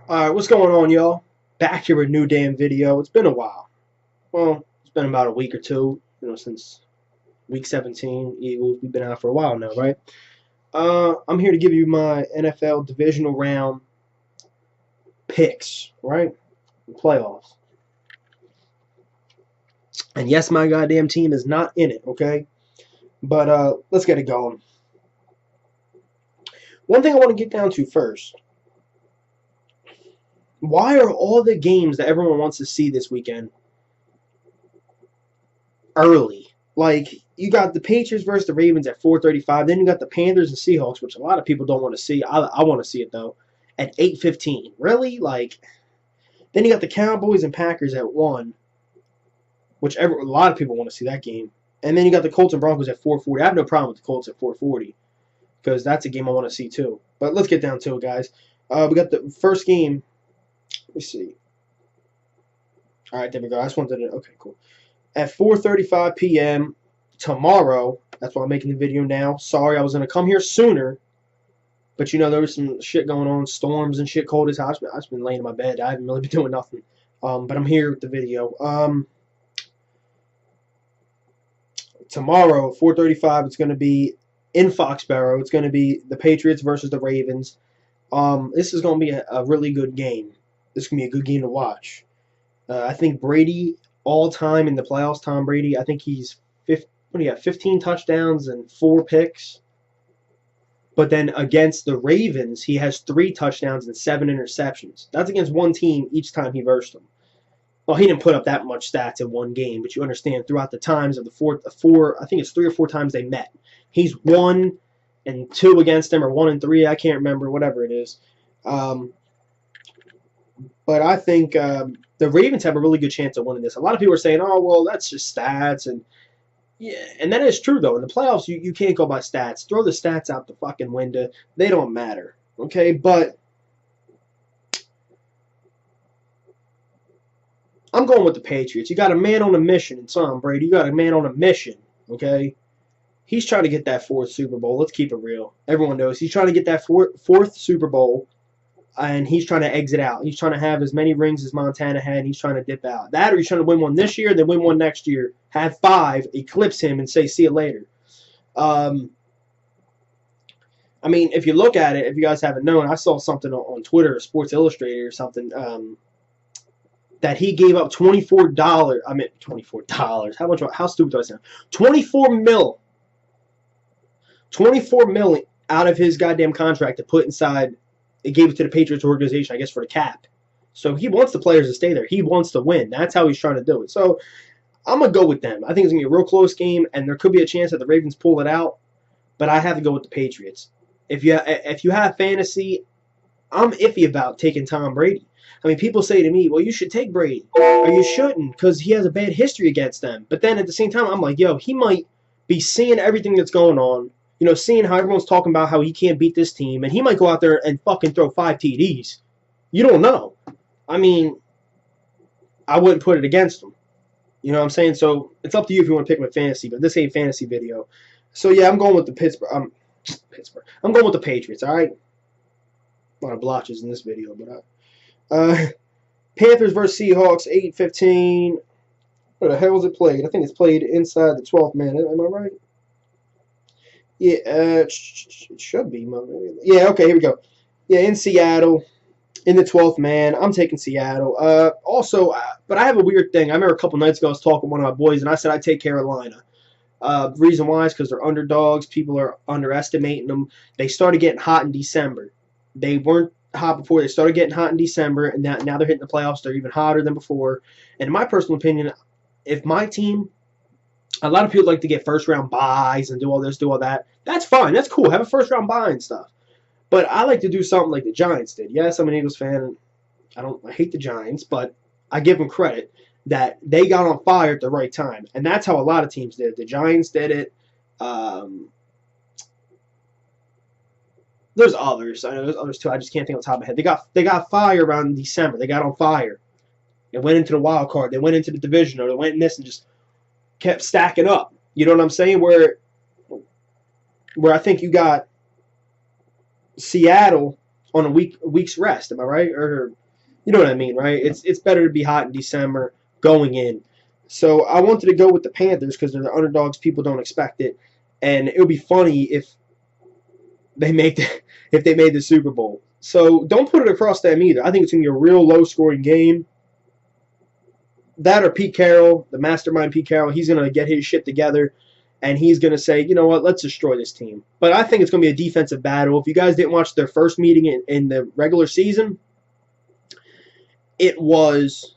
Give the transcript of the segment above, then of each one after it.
Alright, what's going on, y'all? Back here with a new damn video. It's been a while. Well, it's been about a week or two, since week 17. Eagles, we've been out for a while now, right? I'm here to give you my NFL divisional round picks, right? Playoffs. And yes, my goddamn team is not in it, okay? But let's get it going. One thing I want to get down to first. Why are all the games that everyone wants to see this weekend early? Like, you got the Patriots versus the Ravens at 4:35. Then you got the Panthers and Seahawks, which a lot of people don't want to see. I want to see it, though, at 8:15. Really? Like, then you got the Cowboys and Packers at 1, which a lot of people want to see that game. And then you got the Colts and Broncos at 4:40. I have no problem with the Colts at 4:40 because that's a game I want to see, too. But let's get down to it, guys. We got the first game. Let me see. All right, there we go. I just wanted to. Okay, cool. At 4:35 p.m. tomorrow. That's why I'm making the video now. Sorry, I was going to come here sooner. But, there was some shit going on. Storms and shit, cold as hell. I've just been laying in my bed. I haven't really been doing nothing. But I'm here with the video. Tomorrow, 4:35, it's going to be in Foxborough. It's going to be the Patriots versus the Ravens. This is going to be a really good game. This is going to be a good game to watch. I think Brady, all time in the playoffs, Tom Brady, I think he's 15 touchdowns and 4 picks. But then against the Ravens, he has 3 touchdowns and 7 interceptions. That's against one team each time he versed them. Well, he didn't put up that much stats in one game, but you understand throughout the times of the four, I think it's 3 or 4 times they met. He's 1 and 2 against them, or 1 and 3, I can't remember, whatever it is. But I think the Ravens have a really good chance of winning this. A lot of people are saying, oh, well, that's just stats. And yeah, and that is true, though. In the playoffs, you can't go by stats. Throw the stats out the fucking window. They don't matter. Okay? But I'm going with the Patriots. You got a man on a mission in Tom Brady. You got a man on a mission. Okay? He's trying to get that 4th Super Bowl. Let's keep it real. Everyone knows. He's trying to get that 4th Super Bowl. And he's trying to exit out. He's trying to have as many rings as Montana had. And he's trying to dip out. That, or he's trying to win one this year, then win one next year. Have 5, eclipse him, and say, see you later. I mean, if you look at it, if you guys haven't known, I saw something on Twitter, Sports Illustrated or something, that he gave up $24. I mean, $24. How stupid do I sound? 24 mil. 24 million out of his goddamn contract to put inside. It gave it to the Patriots organization, I guess, for the cap. So he wants the players to stay there. He wants to win. That's how he's trying to do it. So I'm going to go with them. I think it's going to be a real close game, and there could be a chance that the Ravens pull it out, but I have to go with the Patriots. If you have fantasy, I'm iffy about taking Tom Brady. I mean, people say to me, well, you should take Brady, or you shouldn't because he has a bad history against them. But then at the same time, I'm like, yo, he might be seeing everything that's going on, seeing how everyone's talking about how he can't beat this team, and he might go out there and fucking throw 5 TDs. You don't know. I mean, I wouldn't put it against him. You know what I'm saying? So it's up to you if you want to pick him in fantasy, but this ain't fantasy video. So yeah, I'm going with the Pittsburgh. I'm going with the Patriots. All right. A lot of blotches in this video, but Panthers versus Seahawks, 8:15. Where the hell is it played? I think it's played inside the 12th man. Am I right? Yeah, it should be. Yeah, okay, here we go. Yeah, in Seattle, in the 12th man. I'm taking Seattle. Also, but I have a weird thing. I remember a couple nights ago I was talking to one of my boys, and I said I'd take Carolina. The reason why is because they're underdogs. People are underestimating them. They started getting hot in December. They weren't hot before. They started getting hot in December, and now they're hitting the playoffs. They're even hotter than before. And in my personal opinion, if my team... A lot of people like to get first-round buys and do all this, do all that. That's fine. That's cool. Have a first-round buy and stuff. But I like to do something like the Giants did. Yes, I'm an Eagles fan. I hate the Giants, but I give them credit that they got on fire at the right time. And that's how a lot of teams did it. The Giants did it. There's others. I know there's others too. I just can't think on top of my head. They got fire around December. They got on fire. They went into the wild card. They went into the divisional. They went in this and just kept stacking up. You know what I'm saying? Where I think you got Seattle on a week's rest. Am I right? Or you know what I mean, right? It's better to be hot in December going in. So I wanted to go with the Panthers because they're the underdogs. People don't expect it, and it would be funny if if they made the Super Bowl. So don't put it across them either. I think it's gonna be a real low scoring game. That or Pete Carroll, the mastermind Pete Carroll, he's gonna get his shit together, and he's gonna say, you know what, let's destroy this team. But I think it's gonna be a defensive battle. If you guys didn't watch their first meeting in the regular season, it was,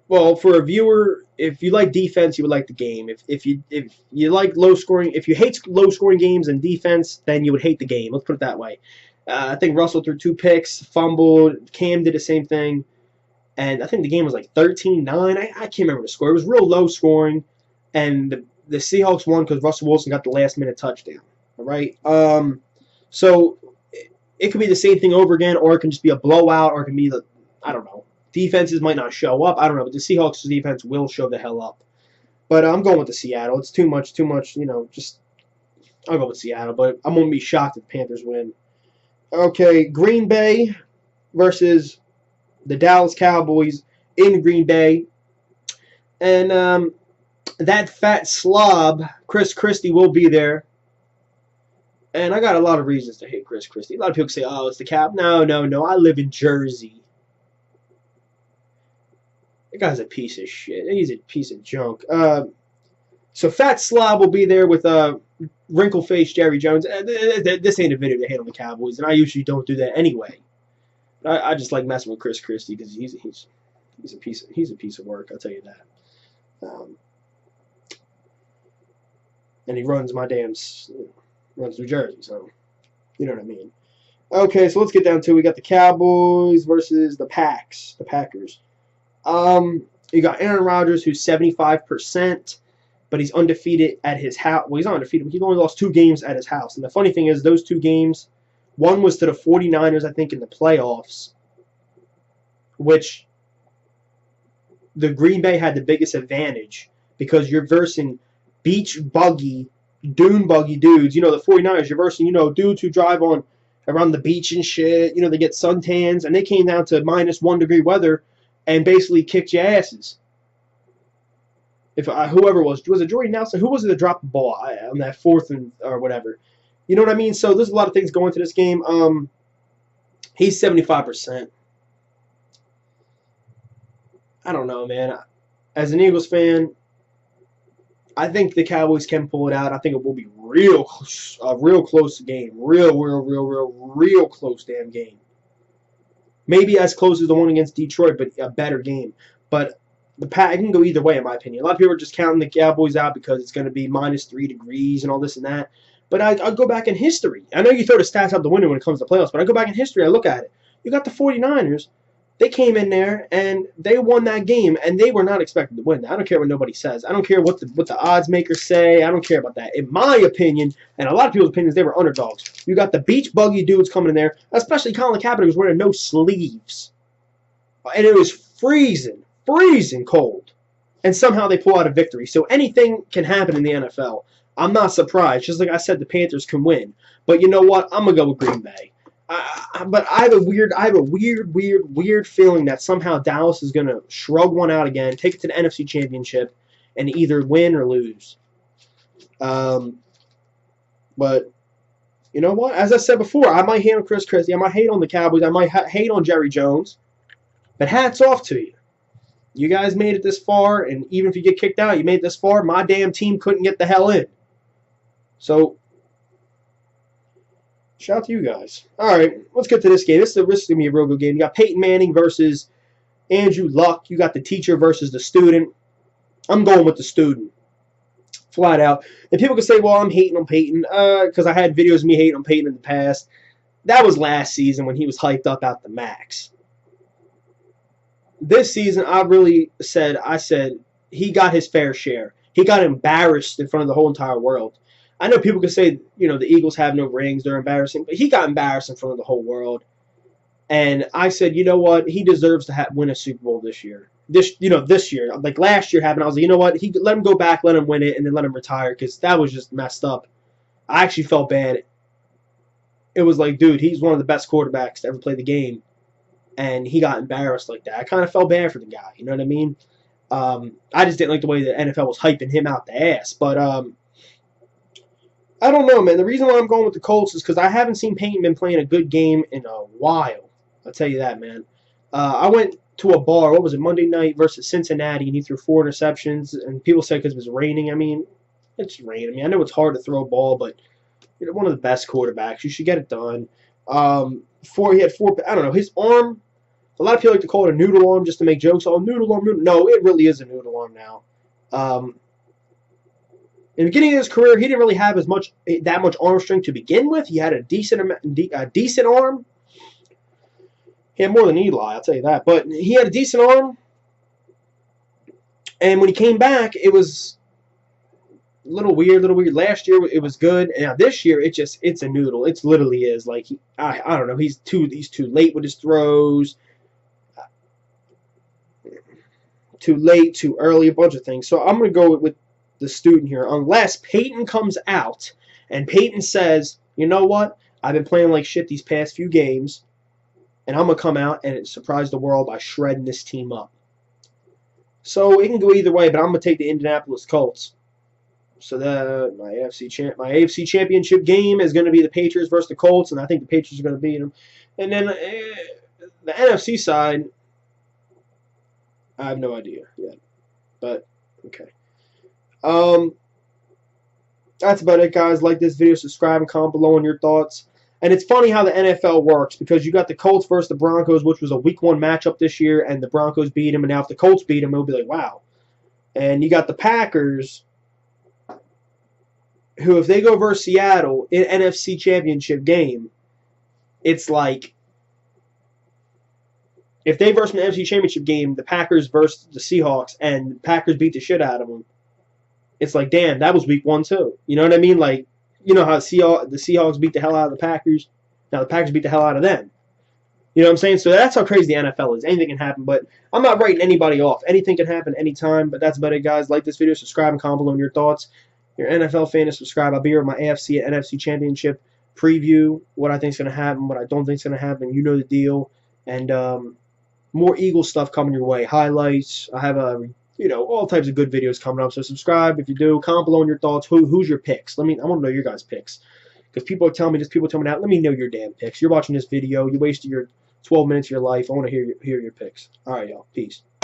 well, for a viewer, if you like defense, you would like the game. If you like low scoring, if you hate low scoring games and defense, then you would hate the game. Let's put it that way. I think Russell threw 2 picks, fumbled. Cam did the same thing. And I think the game was like 13-9. I can't remember the score. It was real low scoring. And the Seahawks won because Russell Wilson got the last-minute touchdown. All right? So it could be the same thing over again, or it can just be a blowout, or it can be I don't know. Defenses might not show up. I don't know. But the Seahawks defense will show the hell up. But I'm going with the Seattle. It's too much, just I'll go with Seattle. But I'm going to be shocked if the Panthers win. Okay, Green Bay versus the Dallas Cowboys in Green Bay. And that fat slob, Chris Christie, will be there. And I got a lot of reasons to hate Chris Christie. A lot of people say, oh, it's the Cap. No. I live in Jersey. That guy's a piece of shit. He's a piece of junk. So fat slob will be there with wrinkle-faced Jerry Jones. This ain't a video to hate on the Cowboys, and I usually don't do that anyway. I just like messing with Chris Christie because he's a piece of work. I'll tell you that. And he runs runs New Jersey, so you know what I mean. Okay, so let's get down to we got the Cowboys versus the Packers. You got Aaron Rodgers, who's 75%, but he's undefeated at his house. Well, he's not undefeated. He's only lost 2 games at his house. And the funny thing is, those 2 games, one was to the 49ers, I think, in the playoffs, which the Green Bay had the biggest advantage because you're versing beach buggy, dune buggy dudes. You know, the 49ers, you're versing, dudes who drive on around the beach and shit. They get suntans, and they came down to -1 degree weather and basically kicked your asses. If whoever was it Jordy Nelson? Who was it that dropped the ball on that 4th or whatever? You know what I mean? So there's a lot of things going to this game. He's 75%. I don't know, man. As an Eagles fan, I think the Cowboys can pull it out. I think it will be a real close game. Real close damn game. Maybe as close as the one against Detroit, but a better game. But it can go either way, in my opinion. A lot of people are just counting the Cowboys out because it's going to be -3 degrees and all this and that. But I go back in history. I know you throw the stats out the window when it comes to playoffs, but I go back in history, I look at it. You got the 49ers. They came in there, and they won that game, and they were not expected to win. I don't care what nobody says. I don't care what the odds makers say. I don't care about that. In my opinion, and a lot of people's opinions, they were underdogs. You got the beach buggy dudes coming in there, especially Colin Kaepernick was wearing no sleeves. And it was freezing cold. And somehow they pull out a victory. So anything can happen in the NFL. I'm not surprised. Just like I said, the Panthers can win. But you know what? I'm going to go with Green Bay. But I have a weird feeling that somehow Dallas is going to shrug one out again, take it to the NFC Championship, and either win or lose. But you know what? As I said before, I might hate on Chris Christie. I might hate on the Cowboys. I might hate on Jerry Jones. But hats off to you. You guys made it this far, and even if you get kicked out, you made it this far. My damn team couldn't get the hell in. So, shout out to you guys. All right, let's get to this game. This is going to be a real good game. You got Peyton Manning versus Andrew Luck. You got the teacher versus the student. I'm going with the student. Flat out. And people can say, well, I'm hating on Peyton because I had videos of me hating on Peyton in the past. That was last season when he was hyped up out the max. This season, I said he got his fair share. He got embarrassed in front of the whole entire world. I know people can say, the Eagles have no rings, they're embarrassing, but he got embarrassed in front of the whole world. And I said, you know what? He deserves to win a Super Bowl this year. This year. Like last year happened, I was like, you know what? Let him go back, let him win it, and then let him retire because that was just messed up. I actually felt bad. it was like, dude, he's one of the best quarterbacks to ever play the game, and he got embarrassed like that. I kind of felt bad for the guy. You know what I mean? I just didn't like the way the NFL was hyping him out the ass. But I don't know, man. The reason why I'm going with the Colts is because I haven't seen Peyton been playing a good game in a while. I'll tell you that, man. I went to a bar, what was it, Monday night versus Cincinnati, and he threw 4 interceptions, and people said because it was raining. I mean, it's raining. I mean, I know it's hard to throw a ball, but you're one of the best quarterbacks. You should get it done. He had 4, I don't know, his arm, a lot of people like to call it a noodle arm just to make jokes. Oh, noodle arm, noodle. No, it really is a noodle arm now. In the beginning of his career, he didn't really have that much arm strength to begin with. He had a decent arm. He had more than Eli, I'll tell you that. But he had a decent arm. And when he came back, it was a little weird. Last year, it was good. And now this year, it's a noodle. It literally is. Like, I don't know. He's too late with his throws. Too late, too early, a bunch of things. So I'm going to go with the student here. Unless Peyton comes out and Peyton says, you know what? I've been playing like shit these past few games, and I'm going to come out and surprise the world by shredding this team up. So it can go either way, but I'm going to take the Indianapolis Colts. So my AFC Championship game is going to be the Patriots versus the Colts, and I think the Patriots are going to beat them. And then the NFC side, I have no idea yet. But, okay. That's about it, guys. Like this video, subscribe, and comment below on your thoughts. And it's funny how the NFL works, because you got the Colts versus the Broncos, which was a Week 1 matchup this year, and the Broncos beat them. And now if the Colts beat them, it'll be like, wow. And you got the Packers, who, if they go versus Seattle in NFC Championship game, it's like, if they versus an NFC Championship game, the Packers versus the Seahawks, and the Packers beat the shit out of them, it's like, damn, that was Week 1 too. You know what I mean? Like, you know how the Seahawks beat the hell out of the Packers? Now the Packers beat the hell out of them. You know what I'm saying? So that's how crazy the NFL is. Anything can happen, but I'm not writing anybody off. Anything can happen anytime, but that's about it, guys. Like this video, subscribe, and comment below on your thoughts. If you're an NFL fan, subscribe. I'll be here with my AFC and NFC Championship preview, what I think is going to happen, what I don't think is going to happen. You know the deal. And more Eagles stuff coming your way. Highlights. I have all types of good videos coming up. So subscribe if you do. Comment below on your thoughts. Who's your picks? I want to know your guys' picks. Because people are telling me this, people tell me that. Let me know your damn picks. You're watching this video. You wasted your 12 minutes of your life. I want to hear your picks. All right, y'all. Peace.